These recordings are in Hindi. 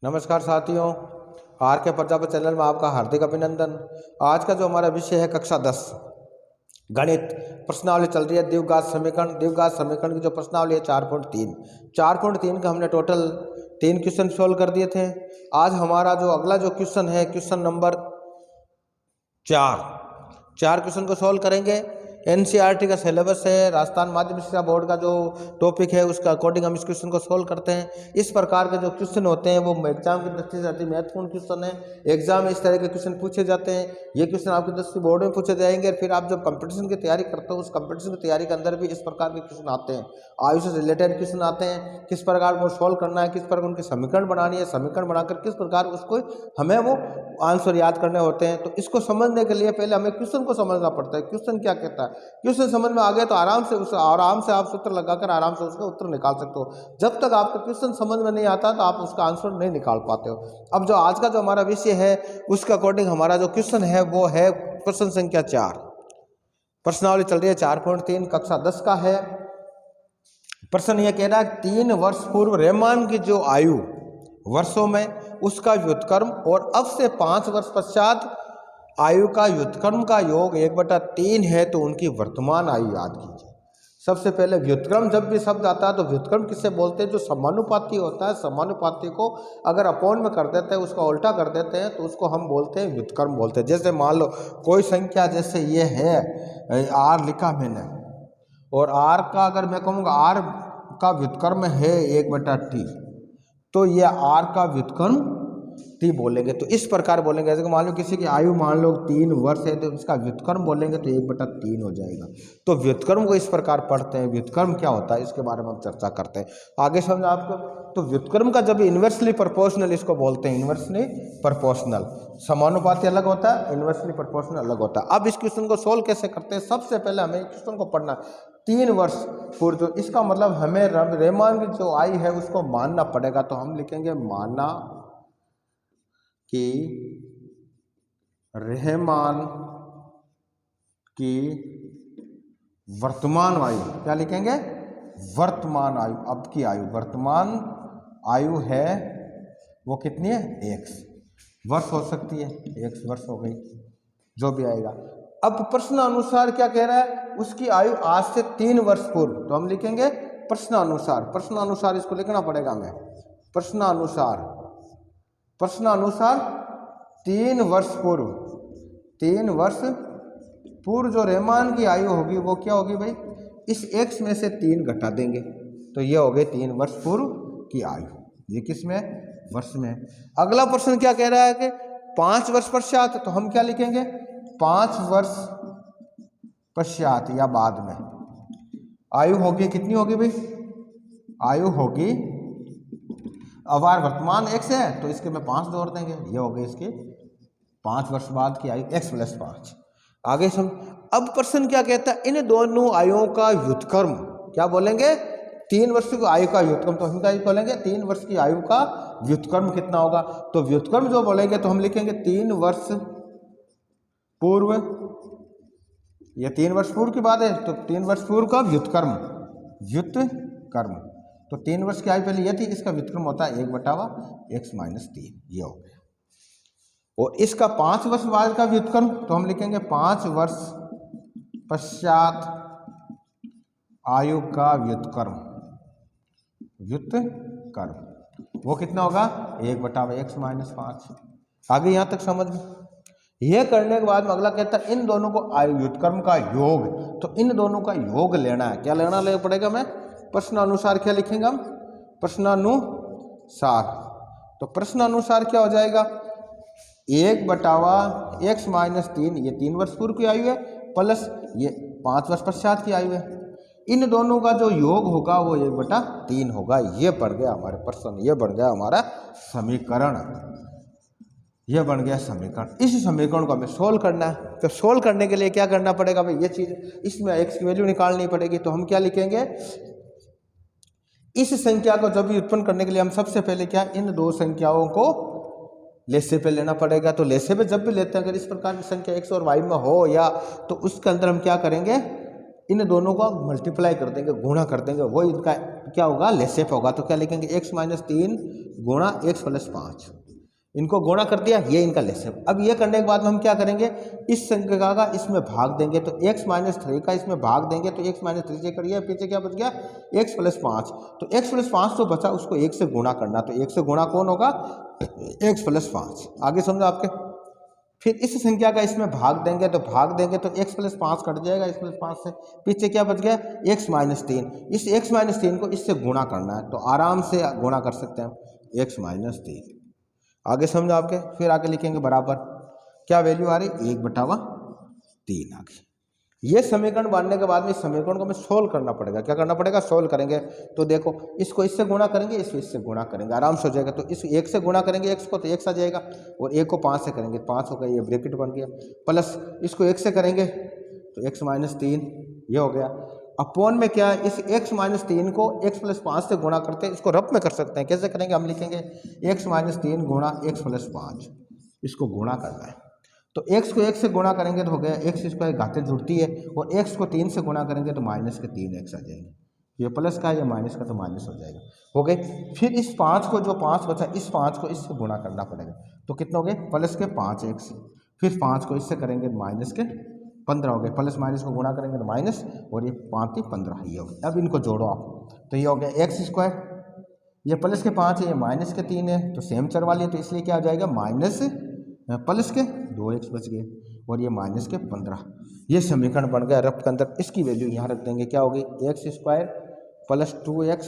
नमस्कार साथियों, आर के प्रजापति चैनल में आपका हार्दिक अभिनंदन। आज का जो हमारा विषय है कक्षा 10 गणित प्रश्नावली चल रही है द्विघात समीकरण की जो प्रश्नावली है 4.3 का हमने टोटल 3 क्वेश्चन सोल्व कर दिए थे। आज हमारा जो अगला जो क्वेश्चन है क्वेश्चन नंबर 4 क्वेश्चन को सोल्व करेंगे। एनसीईआरटी का सिलेबस है, राजस्थान माध्यमिक शिक्षा बोर्ड का जो टॉपिक है उसका अकॉर्डिंग हम इस क्वेश्चन को सोल्व करते हैं। इस प्रकार के जो क्वेश्चन होते हैं वो एग्जाम की दृष्टि से अति महत्वपूर्ण क्वेश्चन है। एग्जाम में इस तरह के क्वेश्चन पूछे जाते हैं। ये क्वेश्चन आपकी दृष्टि बोर्ड में पूछे जाएंगे। फिर आप जब कंपटीशन की तैयारी करते हो उस कंपटीशन की तैयारी के अंदर भी इस प्रकार के क्वेश्चन आते हैं। आयु से रिलेटेड क्वेश्चन आते हैं, किस प्रकार वो सोल्व करना है, किस प्रकार उनकी समीकरण बनानी है, समीकरण बनाकर किस प्रकार उसको हमें वो आंसर याद करने होते हैं। तो इसको समझने के लिए पहले हमें क्वेश्चन को समझना पड़ता है। क्वेश्चन क्या कहता है, क्वेश्चन समझ में आ गया तो आराम से आप सूत्र लगाकर आराम से उसका उत्तर निकाल सकते हो। जब तक आपका क्वेश्चन समझ में नहीं आता तो आप उसका आंसर नहीं निकाल पाते हो। अब जो आज का जो हमारा विषय है उसके अकॉर्डिंग हमारा जो क्वेश्चन है वो है प्रश्न संख्या 4। प्रश्नावली चल रही है 4.3 कक्षा 10 का है। प्रश्न यह कह रहा है 3 वर्ष पूर्व रहमान की जो आयु वर्षों में उसका व्युत्क्रम और अब से 5 वर्ष पश्चात आयु का व्युत्क्रम का योग 1/3 है तो उनकी वर्तमान आयु याद कीजिए। सबसे पहले व्युत्क्रम जब भी शब्द आता है तो व्युत्क्रम किससे बोलते हैं, जो समानुपाती होता है। समानुपाती को अगर अपॉन में कर देते हैं, उसका उल्टा कर देते हैं तो उसको हम बोलते हैं व्युत्क्रम बोलते हैं। जैसे मान लो कोई संख्या जैसे ये है आर लिखा मैंने, और आर का अगर मैं कहूँगा आर का व्युत्क्रम है 1/t तो ये आर का व्युत्क्रम टी बोलेंगे। तो इस प्रकार बोलेंगे। जैसे कि मान लो किसी की आयु मान लो 3 वर्ष है तो इसका व्युत्क्रम बोलेंगे तो 1/3 हो जाएगा। तो व्युत्क्रम को इस प्रकार पढ़ते हैं। व्युत्क्रम क्या होता है इसके बारे में हम चर्चा करते हैं आगे समझ आपको। तो व्युत्क्रम का जब इन्वर्सली प्रोपोर्शनल इसको बोलते हैं, इन्वर्सली प्रोपोर्शनल। समानुपाती अलग होता है, इन्वर्सली प्रोपोर्शनल अलग होता है। अब इस क्वेश्चन को सोल्व कैसे करते हैं, सबसे पहले हमें क्वेश्चन को पढ़ना 3 वर्ष पूर्व। तो इसका मतलब हमें रहमान की जो आयु है उसको मानना पड़ेगा। तो हम लिखेंगे माना कि रहमान की वर्तमान आयु, क्या लिखेंगे, वर्तमान आयु, अब की आयु, वर्तमान आयु है वो कितनी है, x वर्ष हो सकती है, x वर्ष हो गई, जो भी आएगा। अब प्रश्न अनुसार क्या कह रहा है, उसकी आयु आज से 3 वर्ष पूर्व। तो हम लिखेंगे प्रश्नानुसार इसको लिखना पड़ेगा हमें। प्रश्नानुसार 3 वर्ष पूर्व जो रहमान की आयु होगी वो क्या होगी भाई, इस x में से 3 घटा देंगे तो ये हो गए 3 वर्ष पूर्व की आयु। ये किस में, वर्ष में। अगला प्रश्न क्या कह रहा है कि 5 वर्ष पश्चात। तो हम क्या लिखेंगे, 5 वर्ष पश्चात या बाद में आयु होगी, कितनी होगी भाई, आयु होगी, अब वर्तमान x है तो इसके में 5 जोड़ देंगे, ये हो गई इसके 5 वर्ष बाद की आयु x + 5। आगे सम। अब प्रश्न क्या कहता है, इन दोनों आयुओं का व्युत्क्रम, क्या बोलेंगे, 3 वर्ष की आयु का व्युत्क्रम। तो हम क्या बोलेंगे, 3 वर्ष की आयु का व्युत्क्रम कितना होगा। तो व्युत्क्रम जो बोलेंगे तो हम लिखेंगे 3 वर्ष पूर्व, ये 3 वर्ष पूर्व की बात है तो 3 वर्ष पूर्व का व्युत्क्रम। तो 3 वर्ष की आयु पहले ये थी, इसका व्युत्क्रम होता है 1/x - 3, ये हो गया। और इसका 5 वर्ष बाद का व्युत्क्रम तो हम लिखेंगे 5 वर्ष पश्चात आयु का व्युत्क्रम, वो कितना होगा, 1/x - 5। आगे यहाँ तक समझ में। यह करने के बाद में अगला कहता है इन दोनों को आयु व्युत्क्रम का योग। तो इन दोनों का योग लेना है, क्या लेना पड़ेगा हमें, प्रश्नानुसार। क्या लिखेंगे हम, प्रश्नानुसार। तो प्रश्नानुसार क्या हो जाएगा, 1/x - 3, ये 3 वर्ष पूर्व की आयु है, प्लस ये 5 वर्ष पश्चात की आयु है। इन दोनों का जो योग होगा वो 1/3 होगा। ये बढ़ गया हमारे प्रश्न, ये बढ़ गया हमारा समीकरण, ये बन गया समीकरण। इस समीकरण को हमें सोल्व करना है। तो सोल्व करने के लिए क्या करना पड़ेगा भाई, ये चीज़, इसमें x की वैल्यू निकालनी पड़ेगी। तो हम क्या लिखेंगे, इस संख्या को जब भी उत्पन्न करने के लिए हम सबसे पहले क्या, इन 2 संख्याओं को लेसे पे लेना पड़ेगा। तो लेसे पे जब भी लेते हैं, अगर इस प्रकार की संख्या x और y में हो या, तो उसके अंदर हम क्या करेंगे, इन दोनों को मल्टीप्लाई कर देंगे, गुणा कर देंगे, वो इनका क्या होगा, लेसेफ होगा। तो क्या लिखेंगे, x माइनस 3 गुणा x प्लस 5, इनको गुणा कर दिया, ये इनका लेसेफ। अब ये करने के बाद में हम क्या करेंगे, इस संख्या का इसमें भाग देंगे, तो x माइनस 3 का इसमें भाग देंगे, तो x माइनस 3 से करिए, पीछे क्या बच गया, x प्लस 5। तो x प्लस 5 जो बचा उसको 1 से गुणा करना, तो 1 से गुणा कौन होगा, x प्लस 5। आगे समझो आपके। फिर इस संख्या का इसमें भाग देंगे, तो भाग देंगे तो x प्लस 5 कट जाएगा, x प्लस 5 से पीछे क्या बच गया, x माइनस 3। इस x माइनस 3 को इससे गुणा करना है, तो आराम से गुणा कर सकते हैं x माइनस 3। आगे समझो आपके। फिर आगे लिखेंगे बराबर, क्या वैल्यू आ रही, 1/3 आ गई। ये समीकरण बनने के बाद में इस समीकरण को हमें सोल्व करना पड़ेगा। क्या करना पड़ेगा, सोल्व करेंगे। तो देखो, इसको इससे गुणा करेंगे, इसको इससे गुणा करेंगे, आराम से हो जाएगा। तो इस 1 से गुणा करेंगे x को, तो x आ जाएगा, और 1 को 5 से करेंगे 5 हो गया, ये ब्रैकेट बन गया, प्लस इसको 1 से करेंगे तो x माइनस 3 ये हो गया, अपॉन में क्या है, इस x माइनस 3 को x प्लस 5 से गुणा करते हैं। इसको रफ में कर सकते हैं, कैसे करेंगे, हम लिखेंगे x माइनस 3 गुणा x प्लस 5, इसको गुणा करना है। तो x को 1 से गुणा करेंगे तो हो गया x स्क्वायर, घातें जुड़ती है, और x को 3 से गुणा करेंगे तो माइनस के 3x आ जाएंगे। ये प्लस का, ये माइनस का, तो माइनस हो जाएगा, हो गए। फिर इस 5 को, जो 5 बचा, इस 5 को इससे गुणा करना पड़ेगा, तो कितना हो गए, प्लस के 5x। फिर 5 को इससे करेंगे माइनस के 15 हो गए, प्लस माइनस को गुणा करेंगे तो माइनस, और ये 5 की 15 ये हो गया। अब इनको जोड़ो आप, तो ये हो गया x स्क्वायर, ये प्लस के 5 है, ये माइनस के 3 है, तो सेम चर वाली है, तो इसलिए क्या आ जाएगा, माइनस प्लस के 2x बच गए, और ये माइनस के 15। ये समीकरण बन गया रफ के अंदर। इसकी वैल्यू यहाँ रख देंगे, क्या होगी, x square plus 2x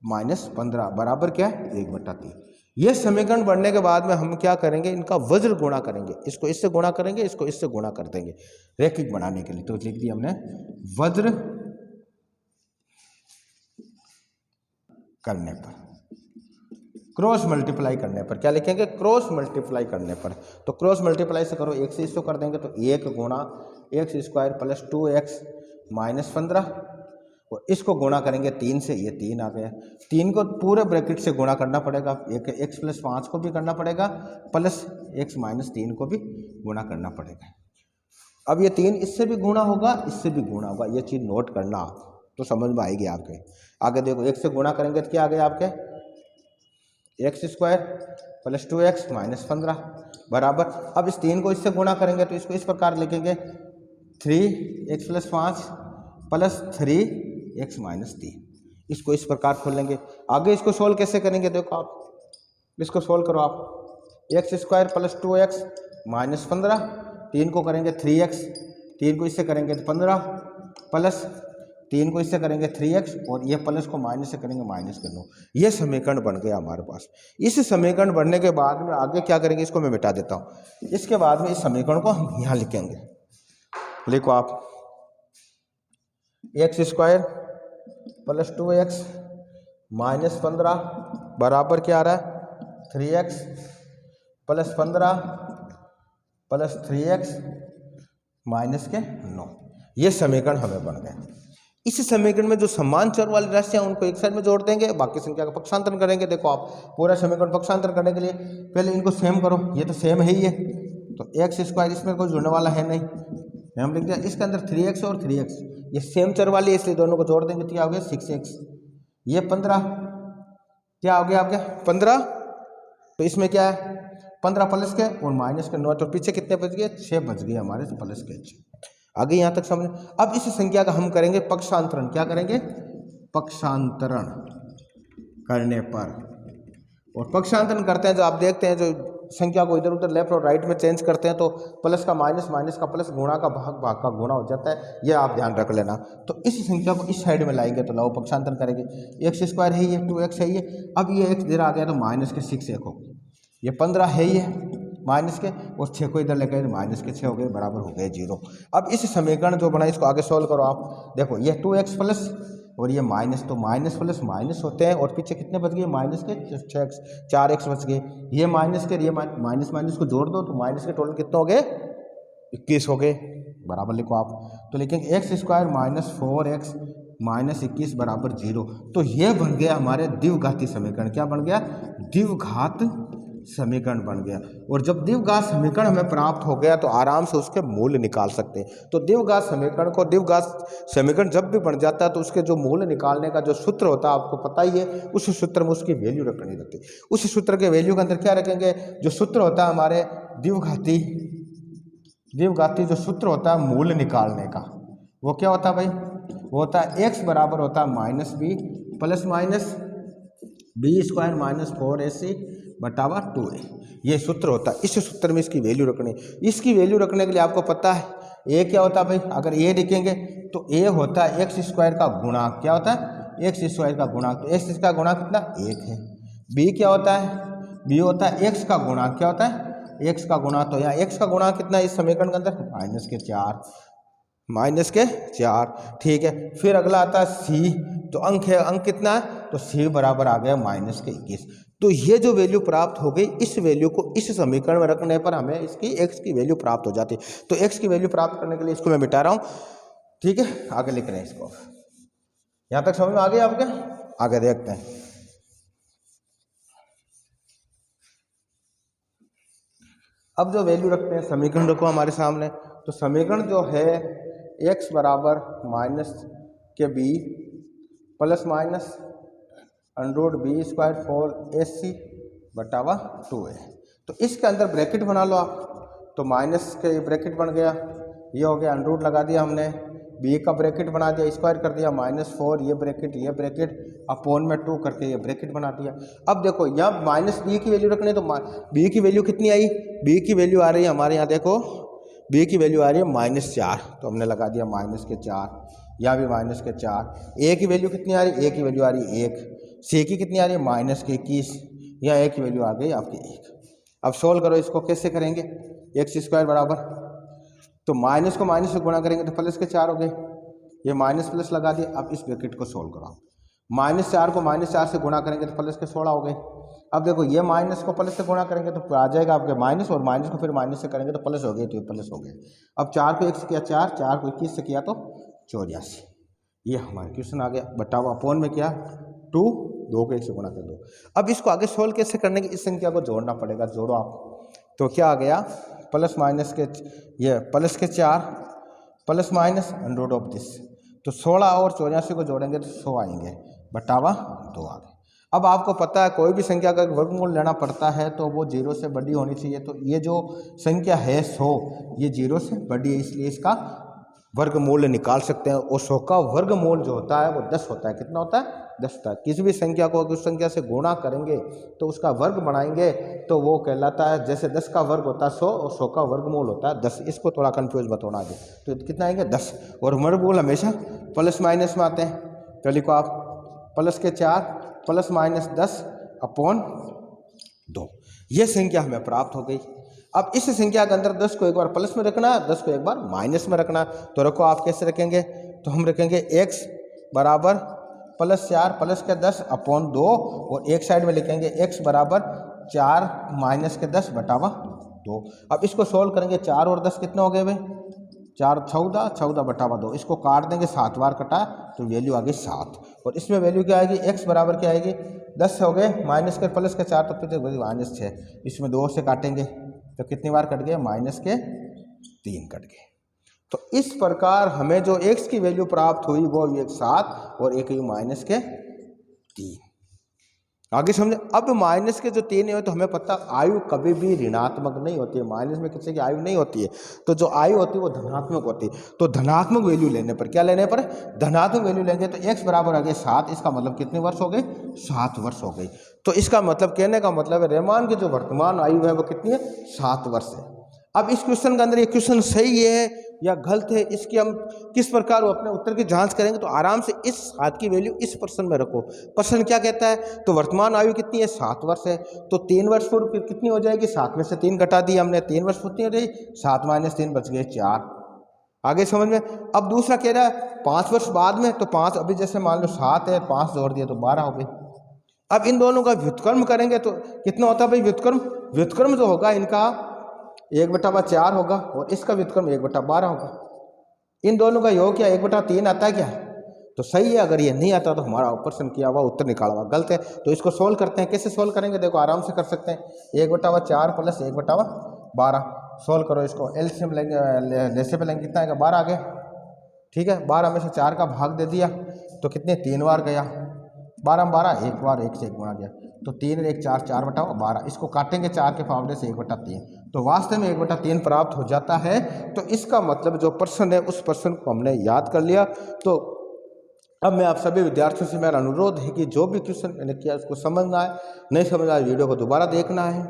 minus 15 बराबर क्या है, 1/3। ये समीकरण बनने के बाद में हम क्या करेंगे, इनका वज्र गुणा करेंगे, इसको इससे गुणा करेंगे, इसको इससे गुणा कर देंगे रैखिक बनाने के लिए। तो लिख दिया हमने वज्र करने पर, क्रॉस मल्टीप्लाई करने पर, क्या लिखेंगे, क्रॉस मल्टीप्लाई करने पर। तो क्रॉस मल्टीप्लाई से करो, 1 से इसको कर देंगे, तो 1 गुणा x square plus 2x minus 15, और इसको गुणा करेंगे 3 से, ये 3 आ गया। 3 को पूरे ब्रैकेट से गुणा करना पड़ेगा, एक x प्लस 5 को भी करना पड़ेगा, प्लस x माइनस 3 को भी गुणा करना पड़ेगा। अब ये 3 इससे भी गुणा होगा, इससे भी गुणा होगा, ये चीज़ नोट करना, तो समझ में आएगी आपके। आगे देखो, 1 से गुणा करेंगे तो क्या आ गया आपके, x square plus 2x minus 15 बराबर। अब इस 3 को इससे गुणा करेंगे, तो इसको इस प्रकार लिखेंगे 3x plus 5 plus 3x minus 3, इसको इस प्रकार खोल लेंगे। आगे इसको सोल्व कैसे करेंगे, देखो आप, इसको सोल्व करो आप, x square plus 2x minus 15, 3 को करेंगे 3x, 3 को इससे करेंगे तो 15, प्लस 3 को इससे करेंगे 3x, और ये प्लस को माइनस से करेंगे माइनस के 9। ये समीकरण बन गया हमारे पास। इस समीकरण बनने के बाद में आगे क्या करेंगे, इसको मैं मिटा देता हूँ। इसके बाद में इस समीकरण को हम यहाँ लिखेंगे, लिखो आप, x square plus 2x minus 15 बराबर क्या आ रहा है, 3x plus 15 plus 3x minus के 9। ये समीकरण हमें बन गया। इस समीकरण में जो समान चर वाली राशियां उनको एक साइड में जोड़ देंगे, बाकी संख्या का पक्षांतरण करेंगे। देखो आप, पूरा समीकरण पक्षांतरण करने के लिए पहले इनको सेम करो, ये तो सेम है ही है, तो x स्क्वायर इसमें कोई जुड़ने वाला है नहीं, हम लिख दिया। इसके अंदर 3x और 3x ये सेम चर वाली है, इसलिए दोनों को जोड़ देंगे, तो क्या हो गया 6x, ये 15 क्या हो गया आपके 15, तो इसमें क्या है 15 प्लस के और माइनस के 9, तो पीछे कितने बच गए, 6 बच गए हमारे, तो प्लस के 6। आगे यहाँ तक समझ। अब इस संख्या का हम करेंगे पक्षांतरण, क्या करेंगे, पक्षांतरण करने पर, और पक्षांतरण करते हैं जो आप देखते हैं, जो संख्या को इधर उधर लेफ्ट और राइट में चेंज करते हैं, तो प्लस का माइनस, माइनस का प्लस, गुणा का भाग, भाग का गुणा हो जाता है, यह आप ध्यान रख लेना। तो इस संख्या को इस साइड में लाएंगे, तो लाओ पक्षांतरण करेंगे, x स्क्वायर है ये, 2x है ये, अब ये x इधर आ गया तो माइनस के 6 हो, ये 15 है ये माइनस के, और 6 को इधर लेकर तो माइनस के 6 हो गए, बराबर हो गए 0। अब इस समीकरण जो बना इसको आगे सोल्व करो आप, देखो ये 2x प्लस और ये माइनस, तो माइनस प्लस माइनस होते हैं, और पीछे कितने बच गए माइनस के 6x, 4x बच गए, ये माइनस के, ये माइनस माइनस को जोड़ दो, तो माइनस के टोटल कितने हो गए 21 हो गए, बराबर लिखो आप। तो लिखेंगे x square minus 4x minus 21 बराबर 0। तो ये बन गया हमारे द्विघाती समीकरण, क्या बन गया, द्विघात समीकरण बन गया। और जब द्विघात समीकरण हमें प्राप्त हो गया तो आराम से उसके मूल्य निकाल सकते हैं। तो द्विघात समीकरण जब भी बन जाता है तो उसके जो मूल्य निकालने का जो सूत्र होता है आपको पता ही है, उस सूत्र में उसकी वैल्यू रखनी रहती है। उस सूत्र के वैल्यू के अंदर क्या रखेंगे, जो सूत्र होता है हमारे द्विघाती जो सूत्र होता है मूल्य निकालने का, वो क्या होता है भाई, वो होता है x बराबर होता है -b plus minus b² - 4ac बटावा 2a। ये सूत्र होता है। इस सूत्र में इसकी वैल्यू रखनी। इसकी वैल्यू रखने के लिए आपको पता है a क्या होता है भाई, अगर a लिखेंगे तो a होता है x² का गुणांक। क्या होता है, x² का गुणांक। तो x का गुणांक कितना, 1 है। b क्या होता है, b होता है x का गुणांक। क्या होता है, x का गुणा। तो यहाँ x का गुणा कितना है इस समीकरण के अंदर, -4। ठीक है। फिर अगला आता है c। तो अंक है, अंक कितना है, तो c बराबर आ गया -21। तो ये जो वैल्यू प्राप्त हो गई, इस वैल्यू को इस समीकरण में रखने पर हमें इसकी x की वैल्यू प्राप्त हो जाती है। तो x की वैल्यू प्राप्त करने के लिए इसको मैं मिटा रहा हूँ। ठीक है, आगे लिख रहे हैं इसको। यहाँ तक समझ में आ गया आपके, आगे देखते हैं। अब जो वैल्यू रखते हैं समीकरण रखो हमारे सामने। तो समीकरण जो है x बराबर -b plus minus √b² 4ac बटावा 2a। तो इसके अंदर ब्रैकेट बना लो आप। तो माइनस के ब्रैकेट बन गया, ये हो गया, √ लगा दिया हमने, b का ब्रैकेट बना दिया, स्क्वायर कर दिया, -4 ये ब्रैकेट अपॉन में 2 करके ये ब्रैकेट बना दिया। अब देखो यहाँ -b की वैल्यू रखनी है। तो b की वैल्यू कितनी आई, b की वैल्यू आ रही है हमारे यहाँ, देखो b की वैल्यू आ रही है -4। तो हमने लगा दिया -4, यहाँ भी -4। a की वैल्यू कितनी आ रही है, a की वैल्यू आ रही है 1। c की कितनी आ रही है, -21। यहाँ a की वैल्यू आ गई आपकी 1। अब सोल्व करो इसको, कैसे करेंगे, x² बराबर, तो माइनस को माइनस से गुणा करेंगे तो प्लस के 4 हो गए, ये माइनस प्लस लगा दिए। अब इस ब्रैकेट को सोल्व करो, -4 को -4 से गुणा करेंगे तो प्लस के 16 हो गए। अब देखो ये माइनस को प्लस से गुणा करेंगे तो आ जाएगा आपके माइनस, और माइनस को फिर माइनस से करेंगे तो प्लस हो गए, तो ये प्लस हो गए। अब 4 को 1 से किया 4, 4 को 21 से किया तो 84। ये हमारा क्वेश्चन आ गया। बटावा अपॉन में क्या, 2, 2 को 1 से गुणा कर दो। अब इसको आगे सोल्व कैसे करने की, इस संख्या को जोड़ना पड़ेगा। जोड़ो आप, तो क्या आ गया, प्लस माइनस के ये प्लस के 4 प्लस माइनस √दिस। तो 16 और 84 को जोड़ेंगे तो 100 आएंगे, बटावा 2 आ गए। अब आपको पता है कोई भी संख्या का वर्गमूल लेना पड़ता है तो वो 0 से बड़ी होनी चाहिए। तो ये जो संख्या है 100, ये 0 से बड़ी है, इसलिए इसका वर्गमूल निकाल सकते हैं। और 100 का वर्गमूल जो होता है वो 10 होता है। कितना होता है, 10 होता है। किसी भी संख्या को उस संख्या से गुणा करेंगे तो उसका वर्ग बनाएंगे तो वो कहलाता है, जैसे 10 का वर्ग होता है 100 और 100 का वर्गमूल होता है 10। इसको थोड़ा कंफ्यूज मत होना आगे। तो कितना आएंगे, 10। और वर्गमूल हमेशा प्लस माइनस में आते हैं। तो लिखो आप, प्लस के 4 प्लस माइनस 10 अपॉन 2। ये संख्या हमें प्राप्त हो गई। अब इस संख्या के अंदर 10 को एक बार प्लस में रखना, 10 को एक बार माइनस में रखना। तो रखो आप, कैसे रखेंगे, तो हम रखेंगे x बराबर +4 प्लस के 10 अपॉन 2, और एक साइड में लिखेंगे x बराबर 4 माइनस के 10 बटावा 2। अब इसको सोल्व करेंगे, 4 और 10 कितना हो गए भाई, 4 14, 14 बटावा 2। इसको काट देंगे, 7 बार कटा तो वैल्यू आ गई 7। और इसमें वैल्यू क्या आएगी, x बराबर क्या आएगी, 10 हो गए, माइनस के प्लस के 4 तो फिर -6। इसमें 2 से काटेंगे तो कितनी बार कट गए, -3 कट गए। तो इस प्रकार हमें जो x की वैल्यू प्राप्त हुई वो एक 7 और एक -3। आगे समझे। अब माइनस के जो 3 है तो हमें पता आयु कभी भी ऋणात्मक नहीं होती है। माइनस में किसी की आयु नहीं होती है, तो जो आयु होती है वो धनात्मक होती है। तो धनात्मक वैल्यू लेने पर, क्या लेने पर, धनात्मक वैल्यू लेंगे तो x बराबर आ गया 7। इसका मतलब कितने वर्ष हो गए, 7 वर्ष हो गई। तो इसका मतलब, कहने का मतलब है रहमान की जो वर्तमान आयु है वो कितनी है, 7 वर्ष है। अब इस क्वेश्चन के अंदर ये क्वेश्चन सही है या गलत है, इसकी हम किस प्रकार अपने उत्तर की जांच करेंगे, तो आराम से इस 7 की वैल्यू इस प्रश्न में रखो। प्रश्न क्या कहता है, तो वर्तमान आयु कितनी है, 7 वर्ष है। तो 3 वर्ष पूर्व कितनी हो जाएगी, 7 में से 3 घटा दी हमने, 3 वर्ष कितनी हो गई, 7 - 3 बच गए 4। आगे समझ में। अब दूसरा कह रहा है 5 वर्ष बाद में, तो 5 अभी जैसे मान लो 7 है, 5 जोड़ दिए तो 12 हो गई। अब इन दोनों का व्युत्क्रम करेंगे तो कितना होता है भाई, व्युत्क्रम जो होगा इनका 1/4 होगा, और इसका व्युत्क्रम 1/12 होगा। इन दोनों का योग क्या 1/3 आता है क्या, तो सही है। अगर ये नहीं आता तो हमारा ऑपरेशन किया हुआ उत्तर निकाला हुआ गलत है। तो इसको सोल्व करते हैं। कैसे सोल्व करेंगे, देखो आराम से कर सकते हैं। 1/4 प्लस 1/12 सोल्व करो। इसको एलसीएम लेंगे, लेसे पे लेंगे, कितना आएगा 12 आ गया। ठीक है, 12 में से 4 का भाग दे दिया तो कितने 3 बार गया। 12 में 12 एक बार 1 से 1 गुणा गया तो 3 और 1 4, 4/12। इसको काटेंगे 4 के फावड़े से 1/3 तो वास्तव में 1/3 प्राप्त हो जाता है। तो इसका मतलब जो प्रश्न है उस प्रश्न को हमने याद कर लिया। तो अब मैं आप सभी विद्यार्थियों से मेरा अनुरोध है कि जो भी क्वेश्चन मैंने किया उसको समझना है, नहीं समझ आए वीडियो को दोबारा देखना है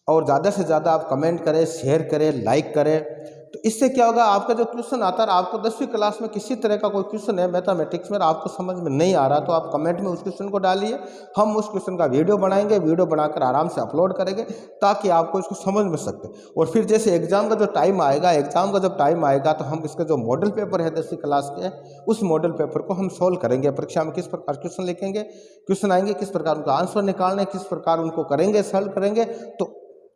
और ज़्यादा से ज़्यादा आप कमेंट करें, शेयर करें, लाइक करें। तो इससे क्या होगा, आपका जो क्वेश्चन आता है, आपको 10वीं क्लास में किसी तरह का कोई क्वेश्चन है मैथमेटिक्स में आपको समझ में नहीं आ रहा तो आप कमेंट में उस क्वेश्चन को डालिए। हम उस क्वेश्चन का वीडियो बनाएंगे, वीडियो बनाकर आराम से अपलोड करेंगे ताकि आपको इसको समझ में सकते। और फिर जैसे एग्जाम का जो टाइम आएगा, एग्जाम का जब टाइम आएगा तो हम इसका जो मॉडल पेपर है 10वीं क्लास के, उस मॉडल पेपर को हम सोल्व करेंगे। परीक्षा में किस प्रकार क्वेश्चन लिखेंगे, क्वेश्चन आएंगे, किस प्रकार उनका आंसर निकालने, किस प्रकार उनको करेंगे, सॉल्व करेंगे, तो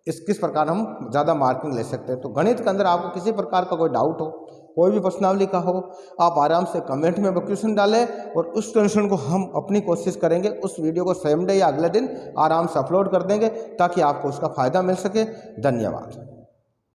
किस प्रकार हम ज़्यादा मार्किंग ले सकते हैं। तो गणित के अंदर आपको किसी प्रकार का कोई डाउट हो, कोई भी प्रश्नावली का हो, आप आराम से कमेंट में क्वेश्चन डालें और उस क्वेश्चन को हम अपनी कोशिश करेंगे उस वीडियो को सेम डे या अगले दिन आराम से अपलोड कर देंगे ताकि आपको उसका फ़ायदा मिल सके। धन्यवाद।